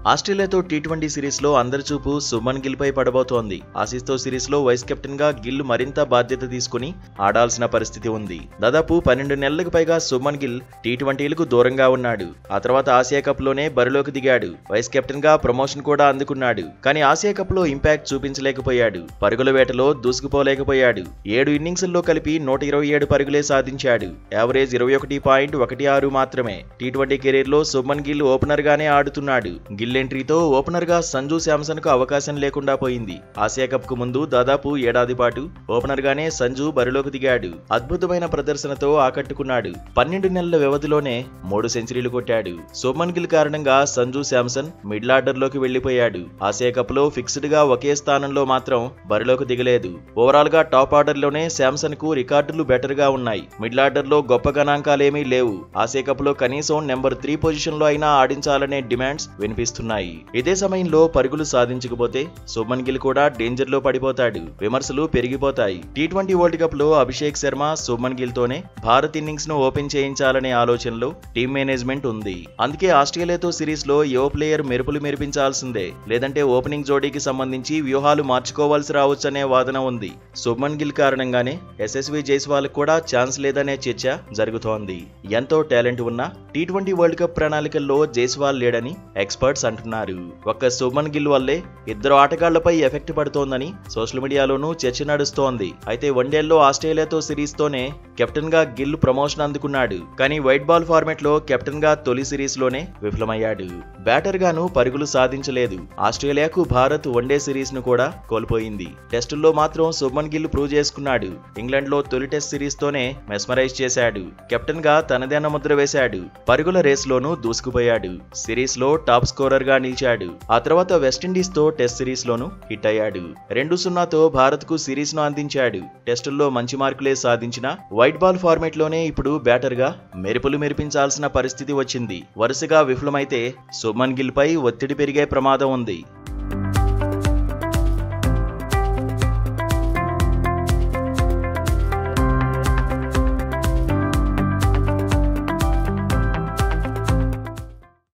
ఆస్ట్రేలియాతో T20 సిరీస్లో అందరి చూపు శుభ్మన్ గిల్ పై పడబోతోంది. ఆసీస్తో సిరీస్లో వైస్ కెప్టెన్ గా గిల్ మరింత బాధ్యత తీసుకుని ఆడాల్సిన పరిస్థితి ఉంది. దాదాపు 12 నెలలకు పైగా శుభ్మన్ గిల్ టీ20లకు దూరంగా ఉన్నాడు. ఆ తర్వాత ఆసియా కప్ లోనే బరిలోకి దిగాడు. వైస్ కెప్టెన్ గా ప్రమోషన్ కూడా అందుకున్నాడు. కానీ ఆసియా కప్ లో ఇంపాక్ట్ చూపించలేకపోయాడు. పరుగుల వేటలో దూసుకుపోలేకపోయాడు. 7 ఇన్నింగ్స్ల్లో కలిపి 127 పరుగులే సాధించాడు. యావరేజ్ 21.16 మాత్రమే. టీ20 కెరీర్ లో శుభ్మన్ గిల్ ఓపెనర్ గానే ఆడుతున్నాడు. గిల్ ఎంట్రీతో ఓపెనర్ గా సంజు శాంసన్ కు అవకాశం లేకుండా పోయింది. ఆసియా కప్ కు ముందు దాదాపు ఏడాది పాటు ఓపెనర్ గానే సంజు బరిలోకి దిగాడు. అద్భుతమైన ప్రదర్శనతో ఆకట్టుకున్నాడు. 12 నెలల వ్యవధిలోనే 3 సెంచరీలు కొట్టాడు. శుభ్మన్ గిల్ కారణంగా సంజు శాంసన్ మిడిల్ ఆర్డర్ లోకి వెళ్లిపోయాడు. ఆసియా కప్ లో ఫిక్స్డ్ గా ఒకే స్థానంలో మాత్రం బరిలోకి దిగలేదు. ఓవరాల్ గా టాప్ ఆర్డర్ లోనే శాంసన్ కు రికార్డులు బెటర్ గా ఉన్నాయి. మిడిల్ ఆర్డర్ లో గొప్ప గణాంకాలేమీ లేవు. ఆసియా కప్ లో కనీసం నెంబర్ 3 పొజిషన్ లో అయినా ఆడించాలనే డిమాండ్స్ వినిపిస్తున్నాయి. ఇదే సమయంలో పరుగులు సాధించకపోతే శుభ్మన్ గిల్ కూడా డేంజర్ లో పడిపోతాడు. విమర్శలు పెరిగిపోతాయి. టీ20 వరల్డ్ కప్ లో అభిషేక్ శర్మ శుభ్మన్ గిల్ తోనే భారత్ ఇన్నింగ్స్ ను ఓపెన్ చేయించాలనే ఆలోచనలో టీమ్ మేనేజ్మెంట్ ఉంది. అందుకే ఆస్ట్రేలియాతో సిరీస్ లో యువ ప్లేయర్ మెరుపులు మెరిపించాల్సిందే. లేదంటే ఓపెనింగ్ జోడీకి సంబంధించి వ్యూహాలు మార్చుకోవాల్సి రావచ్చనే వాదన ఉంది. శుభ్మన్ గిల్ కారణంగానే యశస్వి జైస్వాల్ కూడా ఛాన్స్ లేదనే చర్చ జరుగుతోంది. ఎంతో టాలెంట్ ఉన్న టీ20 వరల్డ్ కప్ ప్రణాళికల్లో జైస్వాల్ లేడని ఎక్స్పర్ట్స్ అంటున్నారు. ఒక్క శుభ్మన్ గిల్ వల్లే ఇద్దరు ఆటగాళ్లపై ఎఫెక్ట్ పడుతోందని సోషల్ మీడియాలోనూ చర్చ నడుస్తోంది. అయితే వన్డేల్లో ఆస్ట్రేలియాతో సిరీస్ తోనే కెప్టెన్ గా గిల్ ప్రమోషన్ అందుకున్నాడు. కానీ వైట్ బాల్ ఫార్మాట్ లో కెప్టెన్ గా తొలి సిరీస్ లోనే విఫలమయ్యాడు. బ్యాటర్ గాను పరుగులు సాధించలేదు. ఆస్ట్రేలియాకు భారత్ వన్డే సిరీస్ ను కూడా కోల్పోయింది. టెస్టుల్లో మాత్రం శుభ్మన్ గిల్ ప్రూవ్ చేసుకున్నాడు. ఇంగ్లాండ్ లో తొలి టెస్ట్ సిరీస్ తోనే మెస్మరైజ్ చేశాడు. కెప్టెన్ గా తనదైన ముద్ర వేశాడు. పరుగుల రేస్ లోనూ దూసుకుపోయాడు. సిరీస్ లో టాప్ స్కోరర్ గా నిలిచాడు. ఆ తర్వాత వెస్టిండీస్ తో టెస్ట్ సిరీస్ లోనూ హిట్ అయ్యాడు. 2-0తో భారత్ కు సిరీస్ ను అందించాడు. టెస్టుల్లో మంచి మార్కులే సాధించిన వైట్ బాల్ ఫార్మాట్ లోనే ఇప్పుడు బ్యాటర్ గా మెరుపులు మెరిపించాల్సిన పరిస్థితి వచ్చింది. వరుసగా విఫలమైతే శుభ్మన్ గిల్ పై ఒత్తిడి పెరిగే ప్రమాదం ఉంది.